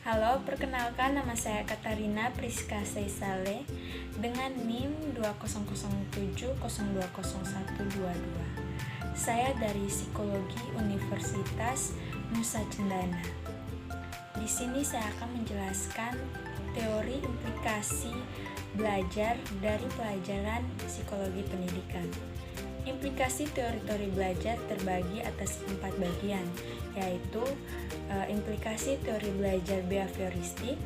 Halo, perkenalkan nama saya Katarina Priska Seisale dengan NIM 2007020122. Saya dari Psikologi Universitas Nusa Cendana. Di sini saya akan menjelaskan teori implikasi belajar dari pelajaran psikologi pendidikan. Implikasi teori-teori belajar terbagi atas 4 bagian, yaitu implikasi teori belajar behavioristik,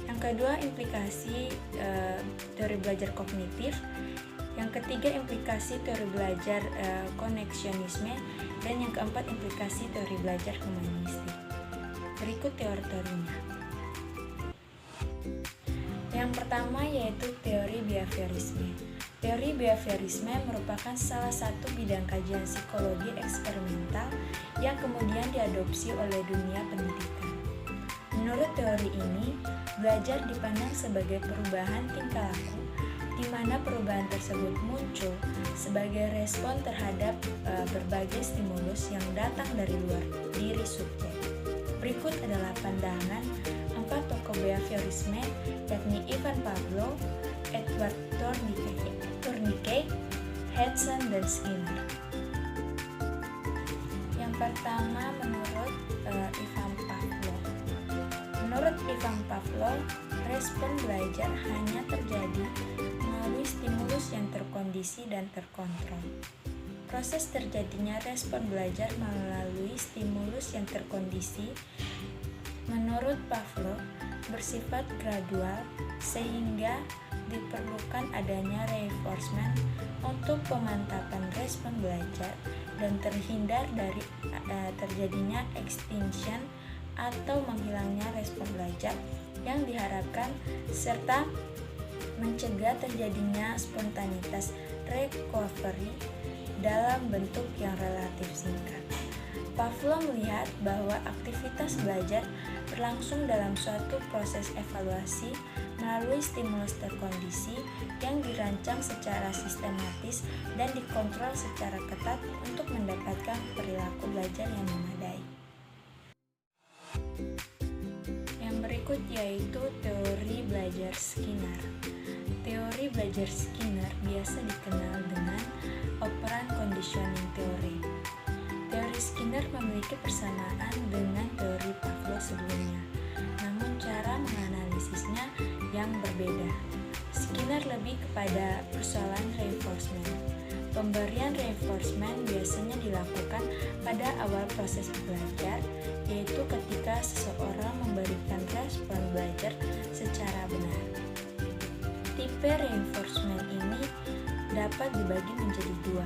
yang kedua implikasi teori belajar kognitif, yang ketiga implikasi teori belajar koneksionisme, dan yang keempat implikasi teori belajar humanistik. Berikut teori-teorinya. Yang pertama yaitu teori behaviorisme. Teori behaviorisme merupakan salah satu bidang kajian psikologi eksperimental yang kemudian diadopsi oleh dunia pendidikan. Menurut teori ini, belajar dipandang sebagai perubahan tingkah laku, di mana perubahan tersebut muncul sebagai respon terhadap berbagai stimulus yang datang dari luar diri subjek. Berikut adalah pandangan 4 tokoh behaviorisme, yakni Ivan Pavlov, Edward Tourniquet, Hudson, dan Skinner. Yang pertama menurut Ivan Pavlov. Menurut Ivan Pavlov, respon belajar hanya terjadi melalui stimulus yang terkondisi dan terkontrol. Proses terjadinya respon belajar melalui stimulus yang terkondisi menurut Pavlov bersifat gradual sehingga diperlukan adanya reinforcement untuk pemantapan respon belajar dan terhindar dari terjadinya extinction atau menghilangnya respon belajar yang diharapkan serta mencegah terjadinya spontanitas recovery dalam bentuk yang relatif singkat. Pavlov melihat bahwa aktivitas belajar berlangsung dalam suatu proses evaluasi melalui stimulus terkondisi yang dirancang secara sistematis dan dikontrol secara ketat untuk mendapatkan perilaku belajar yang memadai. Yang berikut yaitu teori belajar Skinner. Teori belajar Skinner biasa dikenal dengan operant conditioning theory. Teori Skinner memiliki persamaan dengan teori Pavlov sebelumnya, namun cara menganalisisnya yang berbeda. Skinner lebih kepada persoalan reinforcement. Pemberian reinforcement biasanya dilakukan pada awal proses belajar, yaitu ketika seseorang memberikan respon belajar secara benar. Tipe reinforcement ini dapat dibagi menjadi 2.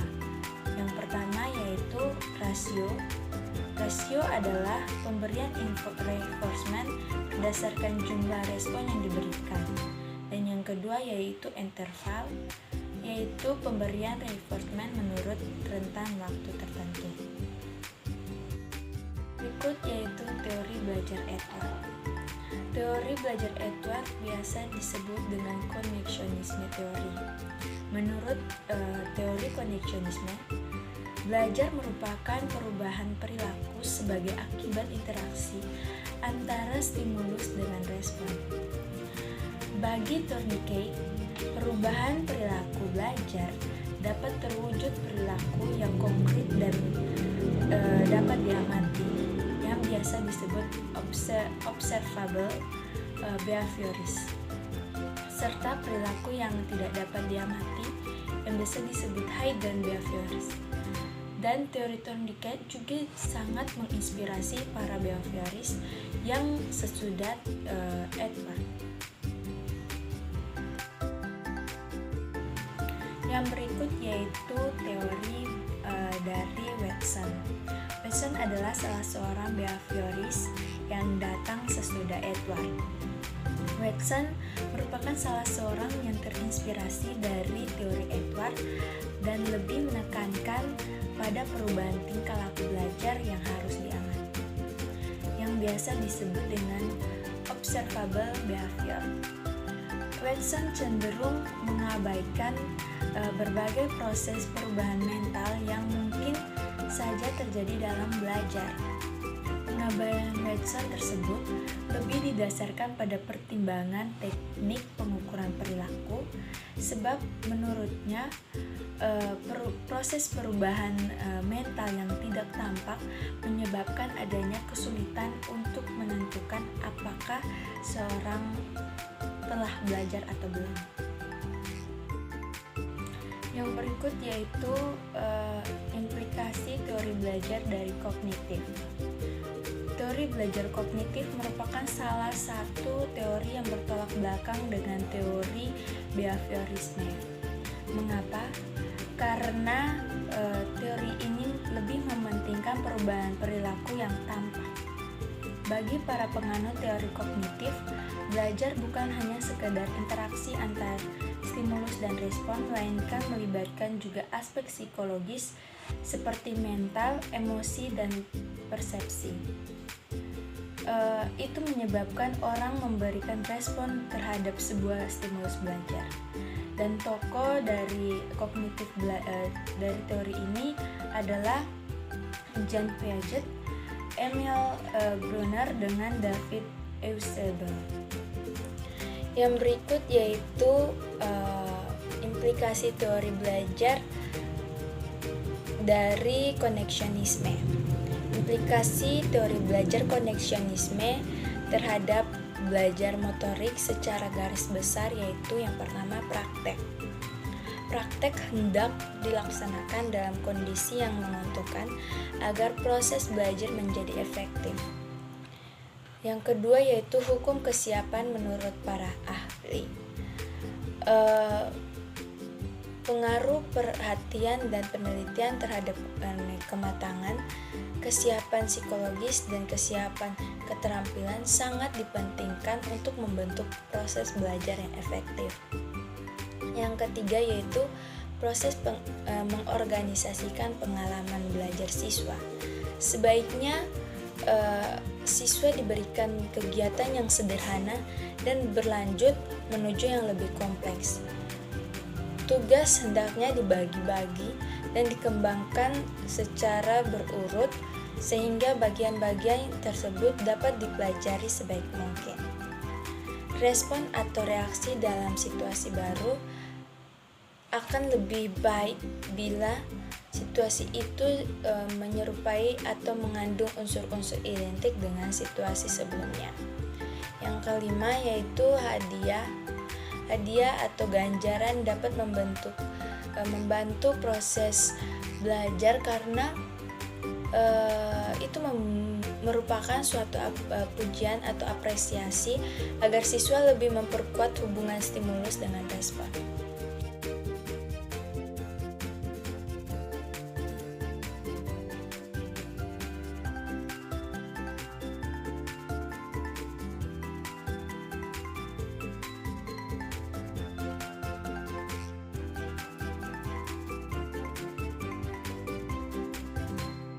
Yang pertama yaitu rasio. Rasio adalah pemberian reinforcement berdasarkan jumlah respon yang diberikan. Dan yang kedua yaitu interval, yaitu pemberian reinforcement menurut rentan waktu tertentu. Berikut yaitu teori belajar Edward. Teori belajar Edward biasa disebut dengan koneksionisme teori. Menurut teori koneksionisme, belajar merupakan perubahan perilaku sebagai akibat interaksi antara stimulus dengan respon. Bagi Tourniquet, perubahan perilaku belajar dapat terwujud perilaku yang konkret dan dapat diamati, yang biasa disebut observable behavioris, serta perilaku yang tidak dapat diamati yang biasa disebut hidden behavioris. Dan teori Tourniquet juga sangat menginspirasi para behavioris yang sesudah Edward. Yang berikut yaitu teori dari Watson. Watson adalah salah seorang behavioris yang datang sesudah Edward. Watson merupakan salah seorang yang terinspirasi dari teori Edward dan lebih menekankan pada perubahan tingkah laku belajar yang harus diamati, yang biasa disebut dengan observable behavior. Watson cenderung mengabaikan berbagai proses perubahan mental yang mungkin saja terjadi dalam belajar. Pengabaian Watson tersebut lebih didasarkan pada pertimbangan teknik pengukuran perilaku, sebab menurutnya proses perubahan mental yang tidak tampak menyebabkan adanya kesulitan untuk menentukan apakah seorang telah belajar atau belum. Yang berikut yaitu implikasi teori belajar dari kognitif. Teori belajar kognitif merupakan salah satu teori yang bertolak belakang dengan teori behaviorisme. Mengapa? Karena teori ini lebih mementingkan perubahan perilaku yang tampak. Bagi para penganut teori kognitif, belajar bukan hanya sekedar interaksi antar stimulus dan respon, melainkan melibatkan juga aspek psikologis seperti mental, emosi, dan persepsi. Itu menyebabkan orang memberikan respon terhadap sebuah stimulus belajar. Dan tokoh dari kognitif dari teori ini adalah Jean Piaget, Emil Brunner, dengan David Eusebel. Yang berikut yaitu implikasi teori belajar dari koneksionisme. Implikasi teori belajar koneksionisme terhadap belajar motorik secara garis besar yaitu yang pertama praktek. Praktek hendak dilaksanakan dalam kondisi yang menguntungkan agar proses belajar menjadi efektif. Yang kedua yaitu hukum kesiapan menurut para ahli. Pengaruh perhatian dan penelitian terhadap kematangan, kesiapan psikologis, dan kesiapan keterampilan sangat dipentingkan untuk membentuk proses belajar yang efektif. Yang ketiga yaitu proses mengorganisasikan pengalaman belajar siswa. Sebaiknya siswa diberikan kegiatan yang sederhana dan berlanjut menuju yang lebih kompleks. Tugas hendaknya dibagi-bagi dan dikembangkan secara berurut sehingga bagian-bagian tersebut dapat dipelajari sebaik mungkin. Respon atau reaksi dalam situasi baru akan lebih baik bila situasi itu menyerupai atau mengandung unsur-unsur identik dengan situasi sebelumnya. Yang kelima yaitu hadiah. Hadiah atau ganjaran dapat membantu proses belajar karena itu merupakan suatu pujian atau apresiasi agar siswa lebih memperkuat hubungan stimulus dengan respon.